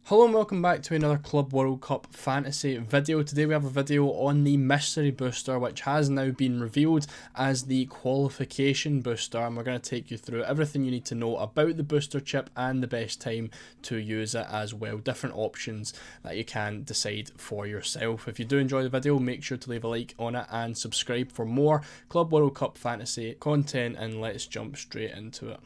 Hello and welcome back to another Club World Cup Fantasy video. Today we have a video on the mystery booster, which has now been revealed as the qualification booster, and we're going to take you through everything you need to know about the booster chip and the best time to use it as well, different options that you can decide for yourself. If you do enjoy the video, make sure to leave a like on it and subscribe for more Club World Cup Fantasy content, and let's jump straight into it.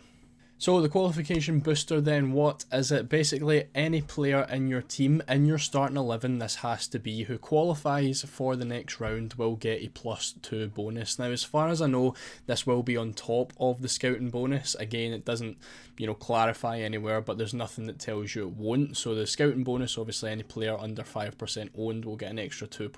So the qualification booster then, what is it? Basically any player in your team, in your starting 11, this has to be, who qualifies for the next round will get a +2 bonus. Now as far as I know, this will be on top of the scouting bonus. Again, it doesn't clarify anywhere, but there's nothing that tells you it won't. So the scouting bonus, obviously any player under 5% owned will get an extra 2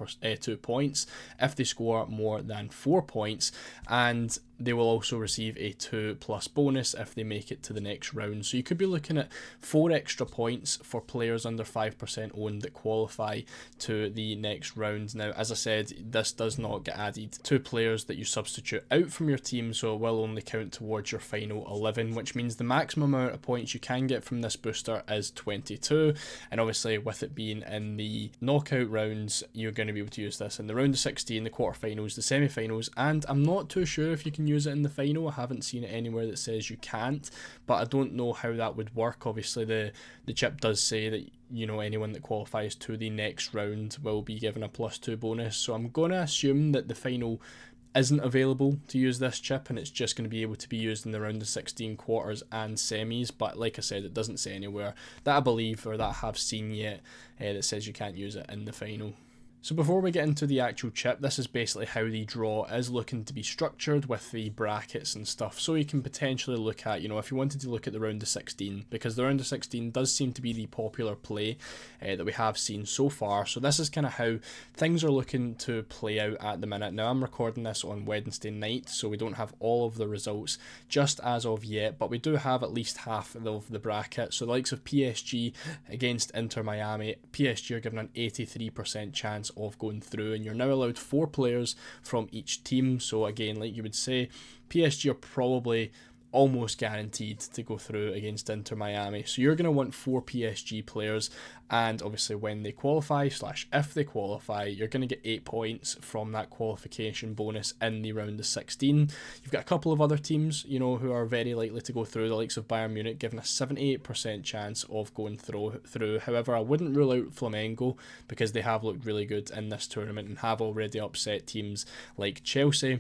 points if they score more than 4 points, and they will also receive a 2+ bonus if they make it to the next round. So you could be looking at 4 extra points for players under 5% owned that qualify to the next round. Now, as I said, this does not get added to players that you substitute out from your team, so it will only count towards your final 11, which means the maximum amount of points you can get from this booster is 22. And obviously, with it being in the knockout rounds, you're going to be able to use this in the round of 16, the quarterfinals, the semi-finals, and I'm not too sure if you can use it in the final. I haven't seen it anywhere that says you can't, but I don't know how that would work. Obviously the chip does say that anyone that qualifies to the next round will be given a +2 bonus, so I'm going to assume that the final isn't available to use this chip, and it's just going to be able to be used in the round of 16, quarters and semis. But like I said, it doesn't say anywhere that I believe or that I have seen yet that says you can't use it in the final. So before we get into the actual chip, this is basically how the draw is looking to be structured with the brackets and stuff. So you can potentially look at, if you wanted to look at the round of 16, because the round of 16 does seem to be the popular play that we have seen so far. So this is kind of how things are looking to play out at the minute. Now I'm recording this on Wednesday night, so we don't have all of the results just as of yet, but we do have at least half of the bracket. So the likes of PSG against Inter Miami, PSG are given an 83% chance of going through, and you're now allowed 4 players from each team. So again, like you would say, PSG are probably almost guaranteed to go through against Inter Miami. So you're going to want 4 PSG players, and obviously when they qualify / if they qualify, you're going to get 8 points from that qualification bonus in the round of 16. You've got a couple of other teams, who are very likely to go through, the likes of Bayern Munich, given a 78% chance of going through. However, I wouldn't rule out Flamengo, because they have looked really good in this tournament and have already upset teams like Chelsea.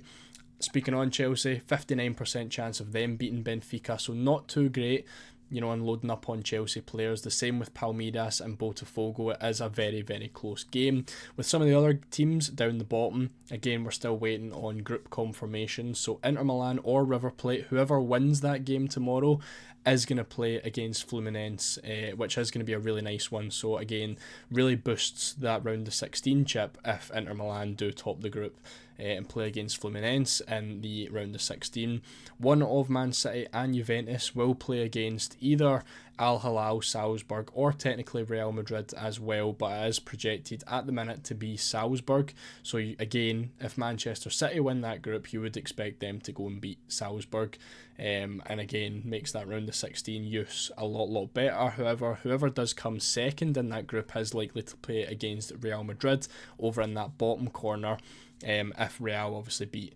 Speaking on Chelsea, 59% chance of them beating Benfica, so not too great, unloading up on Chelsea players. The same with Palmeiras and Botafogo. It is a very, very close game. With some of the other teams down the bottom, again, we're still waiting on group confirmation. So Inter Milan or River Plate, whoever wins that game tomorrow, is going to play against Fluminense, which is going to be a really nice one. So again, really boosts that round of 16 chip if Inter Milan do top the group and play against Fluminense in the round of 16. One of Man City and Juventus will play against either Al Hilal Salzburg or technically Real Madrid as well, but it is projected at the minute to be Salzburg. So again, if Manchester City win that group, you would expect them to go and beat Salzburg, and again makes that round of 16 use a lot better. However, whoever does come second in that group is likely to play against Real Madrid over in that bottom corner, if Real obviously beat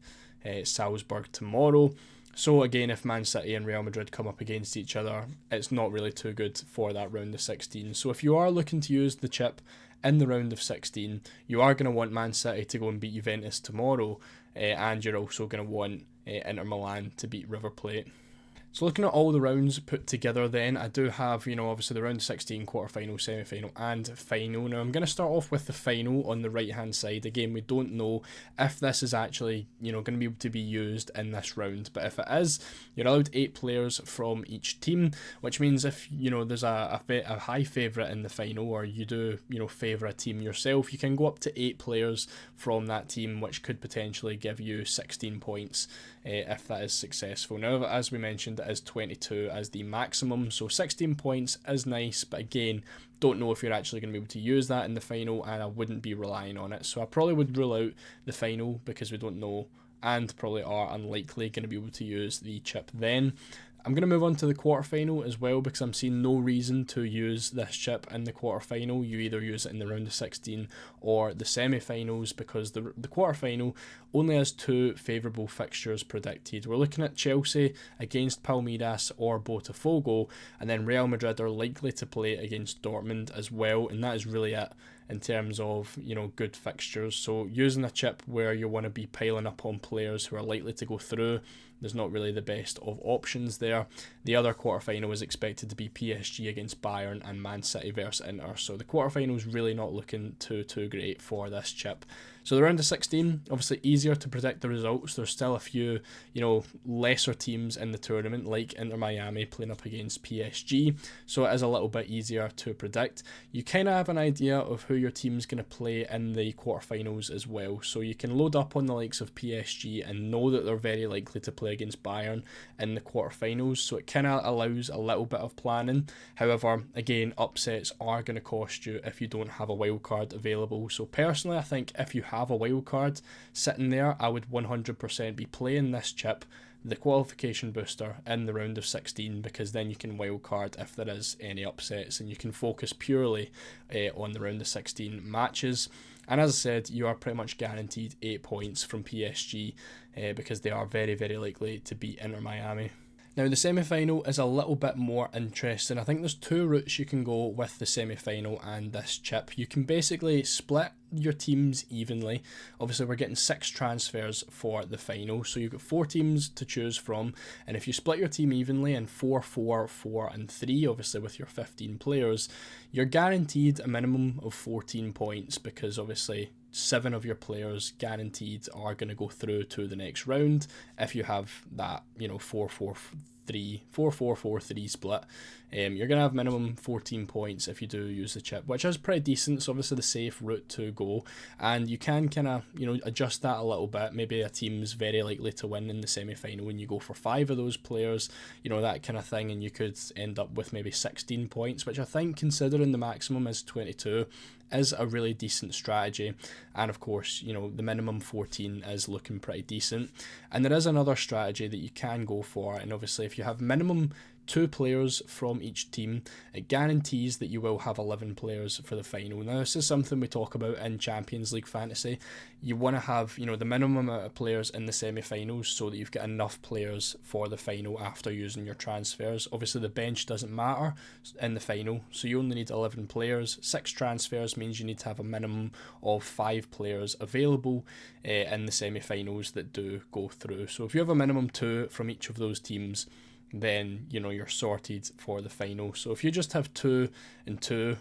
Salzburg tomorrow. So again, if Man City and Real Madrid come up against each other, it's not really too good for that round of 16. So if you are looking to use the chip in the round of 16, you are going to want Man City to go and beat Juventus tomorrow, and you're also going to want Inter Milan to beat River Plate. So looking at all the rounds put together then, I do have, obviously the round of 16, quarterfinal, semi-final and final. Now I'm going to start off with the final on the right hand side. Again, we don't know if this is actually, going to be able to be used in this round, but if it is, you're allowed 8 players from each team, which means if, there's a high favourite in the final, or you do, favour a team yourself, you can go up to 8 players from that team, which could potentially give you 16 points if that is successful. Now, as we mentioned, it is 22 as the maximum, so 16 points is nice, but again, don't know if you're actually going to be able to use that in the final, and I wouldn't be relying on it. So I probably would rule out the final because we don't know, and probably are unlikely going to be able to use the chip then. I'm going to move on to the quarterfinal as well, because I'm seeing no reason to use this chip in the quarterfinal. You either use it in the round of 16 or the semi-finals, because the quarterfinal only has 2 favourable fixtures predicted. We're looking at Chelsea against Palmeiras or Botafogo, and then Real Madrid are likely to play against Dortmund as well, and that is really it in terms of, you know, good fixtures. So using a chip where you want to be piling up on players who are likely to go through, there's not really the best of options there. The other quarterfinal is expected to be PSG against Bayern and Man City versus Inter, so the quarterfinal is really not looking too great for this chip. So the round of 16, obviously easier to predict the results. There's still a few, you know, lesser teams in the tournament, like Inter Miami playing up against PSG, so it is a little bit easier to predict. You kind of have an idea of who your team's going to play in the quarterfinals as well, so you can load up on the likes of PSG and know that they're very likely to play against Bayern in the quarterfinals, so it kind of allows a little bit of planning. However, again, upsets are going to cost you if you don't have a wild card available. So personally, I think if you have a wild card sitting there, I would 100% be playing this chip, the qualification booster, in the round of 16, because then you can wildcard if there is any upsets, and you can focus purely on the round of 16 matches. And as I said, you are pretty much guaranteed 8 points from PSG because they are very, very likely to beat Inter Miami. Now, the semi-final is a little bit more interesting. I think there's 2 routes you can go with the semi-final and this chip. You can basically split your teams evenly. Obviously, we're getting 6 transfers for the final, so you've got 4 teams to choose from, and if you split your team evenly in 4, 4, 4 and 3, obviously with your 15 players, you're guaranteed a minimum of 14 points, because obviously 7 of your players guaranteed are going to go through to the next round if you have that, you know, 4-4-4-3 split. You're going to have minimum 14 points if you do use the chip, which is pretty decent. So obviously the safe route to go, and you can kind of, you know, adjust that a little bit. Maybe a team's very likely to win in the semi-final when you go for 5 of those players, you know, that kind of thing, and you could end up with maybe 16 points, which I think, considering the maximum is 22, is a really decent strategy. And of course, you know, the minimum 14 is looking pretty decent. And there is another strategy that you can go for, and obviously if you have minimum 2 players from each team, it guarantees that you will have 11 players for the final. Now, this is something we talk about in Champions League fantasy. You want to have, you know, the minimum amount of players in the semi-finals so that you've got enough players for the final after using your transfers. Obviously, the bench doesn't matter in the final, so you only need 11 players. 6 transfers means you need to have a minimum of 5 players available in the semi-finals that do go through. So if you have a minimum 2 from each of those teams, then, you know, you're sorted for the final. So if you just have 2 and 2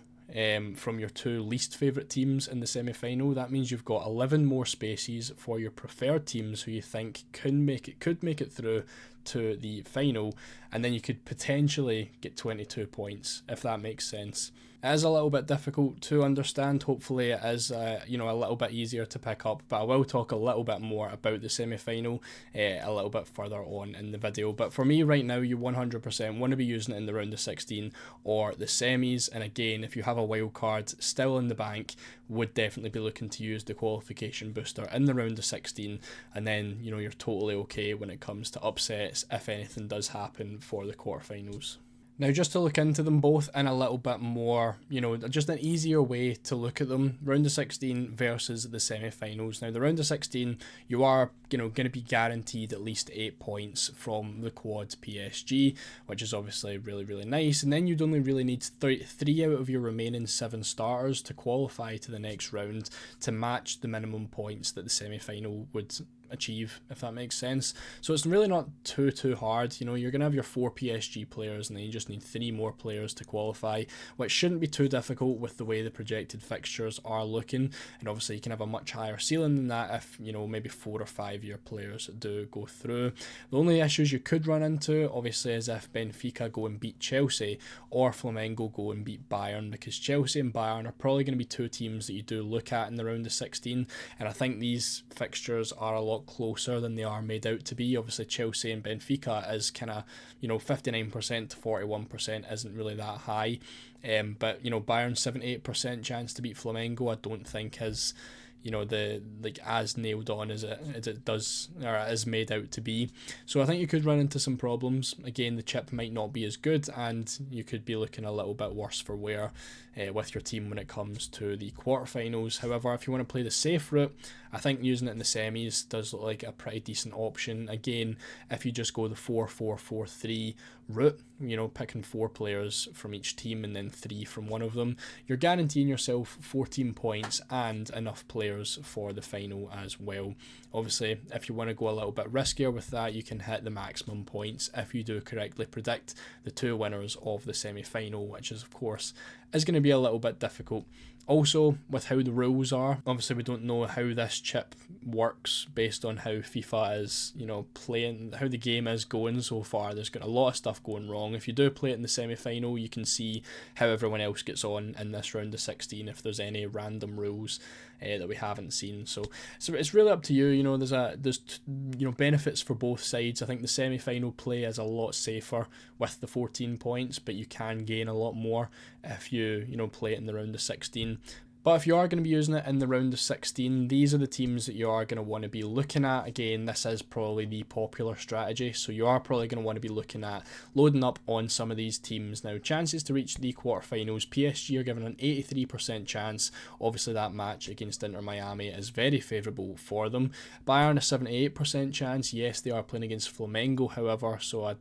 from your 2 least favourite teams in the semi-final, that means you've got 11 more spaces for your preferred teams who you think could make it through to the final, and then you could potentially get 22 points, if that makes sense. It is a little bit difficult to understand. Hopefully it is you know, a little bit easier to pick up, but I will talk a little bit more about the semi-final a little bit further on in the video. But for me right now, you 100% want to be using it in the round of 16 or the semis, and again, if you have a wild card still in the bank, would definitely be looking to use the qualification booster in the round of 16, and then, you know, you're totally okay when it comes to upsets if anything does happen for the quarterfinals. Now, just to look into them both in a little bit more, you know, just an easier way to look at them, round of 16 versus the semi-finals. Now, the round of 16, you are, you know, going to be guaranteed at least 8 points from the quad PSG, which is obviously really, really nice. And then you'd only really need 3 out of your remaining 7 starters to qualify to the next round to match the minimum points that the semi-final would achieve, if that makes sense. So it's really not too hard. You know, you're going to have your 4 PSG players, and then you just need 3 more players to qualify, which shouldn't be too difficult with the way the projected fixtures are looking. And obviously you can have a much higher ceiling than that if, you know, maybe 4 or 5 year players do go through. The only issues you could run into, obviously, is if Benfica go and beat Chelsea or Flamengo go and beat Bayern, because Chelsea and Bayern are probably going to be 2 teams that you do look at in the round of 16, and I think these fixtures are a lot closer than they are made out to be. Obviously Chelsea and Benfica is kind of, you know, 59% to 41% isn't really that high, but, you know, Bayern's 78% chance to beat Flamengo I don't think is, the like as nailed on as it does or is made out to be. So I think you could run into some problems. Again, the chip might not be as good, and you could be looking a little bit worse for wear with your team when it comes to the quarterfinals. However, if you want to play the safe route, I think using it in the semis does look like a pretty decent option. Again, if you just go the 4-4-4-3 route, picking 4 players from each team and then 3 from one of them, you're guaranteeing yourself 14 points and enough players for the final as well. Obviously, if you want to go a little bit riskier with that, you can hit the maximum points if you do correctly predict the 2 winners of the semi-final, which is, of course, is going to be a little bit difficult. Also, with how the rules are, obviously we don't know how this chip works based on how FIFA is, playing, how the game is going so far. There's got a lot of stuff going wrong. If you do play it in the semi-final, you can see how everyone else gets on in this round of 16 if there's any random rules that we haven't seen. So it's really up to you. There's benefits for both sides. I think the semi-final play is a lot safer with the 14 points, but you can gain a lot more if you play it in the round of 16. But if you are going to be using it in the round of 16, these are the teams that you are going to want to be looking at. Again, this is probably the popular strategy, so you are probably going to want to be looking at loading up on some of these teams. Now, chances to reach the quarterfinals, PSG are given an 83% chance. Obviously, that match against Inter Miami is very favourable for them. Bayern a 78% chance. Yes, they are playing against Flamengo, however, so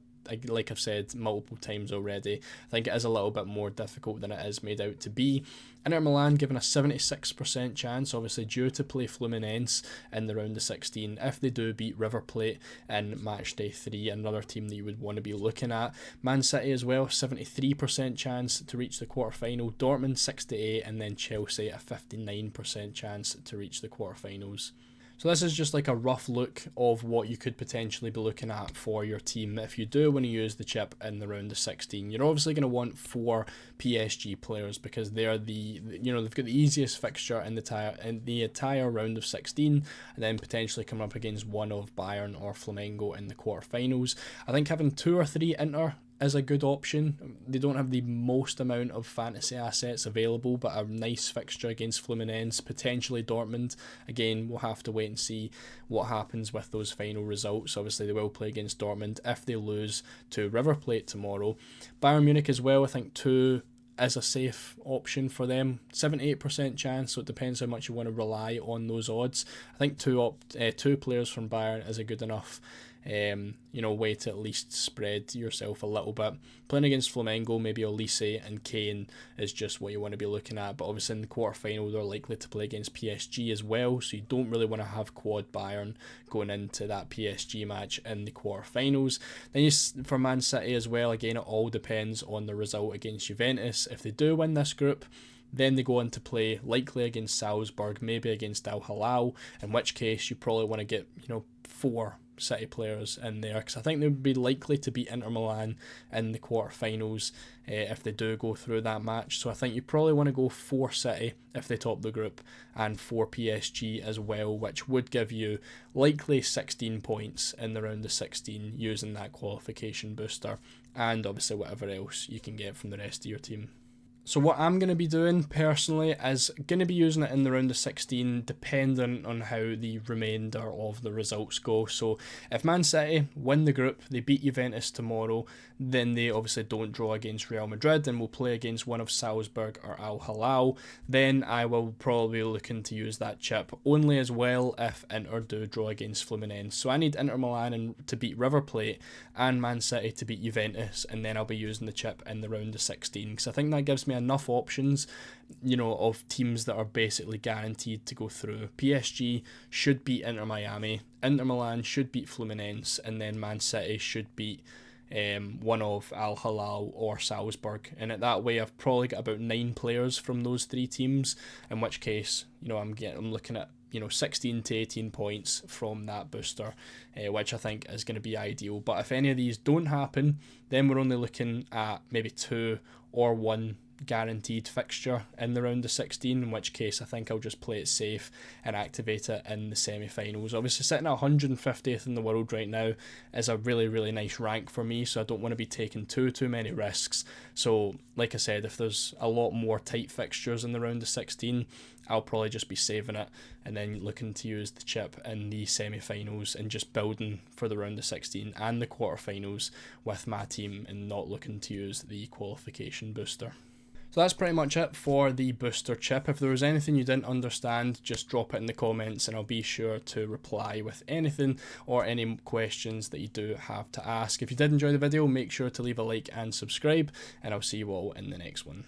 like I've said multiple times already, I think it is a little bit more difficult than it is made out to be. Inter Milan given a 76% chance, obviously due to play Fluminense in the round of 16 if they do beat River Plate in match day 3, another team that you would want to be looking at. Man City as well, 73% chance to reach the quarterfinal, Dortmund 68%, and then Chelsea a 59% chance to reach the quarterfinals. So this is just like a rough look of what you could potentially be looking at for your team if you do want to use the chip in the round of 16. You're obviously going to want 4 PSG players because they're they've got the easiest fixture in the entire round of 16, and then potentially coming up against one of Bayern or Flamengo in the quarterfinals. I think having 2 or 3 Inter is a good option. They don't have the most amount of fantasy assets available, but a nice fixture against Fluminense, potentially Dortmund. Again, we'll have to wait and see what happens with those final results. Obviously, they will play against Dortmund if they lose to River Plate tomorrow. Bayern Munich as well, I think 2 is a safe option for them. 78% chance, so it depends how much you want to rely on those odds. I think 2 players from Bayern is a good enough way to at least spread yourself a little bit. Playing against Flamengo, maybe Olise and Kane is just what you want to be looking at, but obviously in the quarterfinal they're likely to play against PSG as well, so you don't really want to have quad Bayern going into that PSG match in the quarterfinals. Then for Man City as well, again it all depends on the result against Juventus. If they do win this group, then they go on to play likely against Salzburg, maybe against Al Hilal, in which case you probably want to get 4 City players in there, because I think they would be likely to beat Inter Milan in the quarterfinals if they do go through that match. So I think you probably want to go 4 City if they top the group and 4 PSG as well, which would give you likely 16 points in the round of 16 using that qualification booster, and obviously whatever else you can get from the rest of your team. So what I'm going to be doing personally is going to be using it in the round of 16 depending on how the remainder of the results go. So if Man City win the group, they beat Juventus tomorrow, then they obviously don't draw against Real Madrid and will play against one of Salzburg or Al Hilal, then I will probably be looking to use that chip only as well if Inter do draw against Fluminense. So I need Inter Milan to beat River Plate and Man City to beat Juventus, and then I'll be using the chip in the round of 16 because I think that gives me enough options of teams that are basically guaranteed to go through. PSG should beat Inter Miami, Inter Milan should beat Fluminense, and then Man City should beat one of Al Hilal or Salzburg, and at that way I've probably got about 9 players from those 3 teams, in which case I'm looking at 16 to 18 points from that booster, which I think is going to be ideal. But if any of these don't happen, then we're only looking at maybe 2 or 1 guaranteed fixture in the round of 16, in which case I think I'll just play it safe and activate it in the semi-finals. Obviously sitting at 150th in the world right now is a really nice rank for me, so I don't want to be taking too many risks. So like I said, if there's a lot more tight fixtures in the round of 16, I'll probably just be saving it and then looking to use the chip in the semi-finals and just building for the round of 16 and the quarterfinals with my team and not looking to use the qualification booster. So that's pretty much it for the booster chip. If there was anything you didn't understand, just drop it in the comments and I'll be sure to reply with anything or any questions that you do have to ask. If you did enjoy the video, make sure to leave a like and subscribe, and I'll see you all in the next one.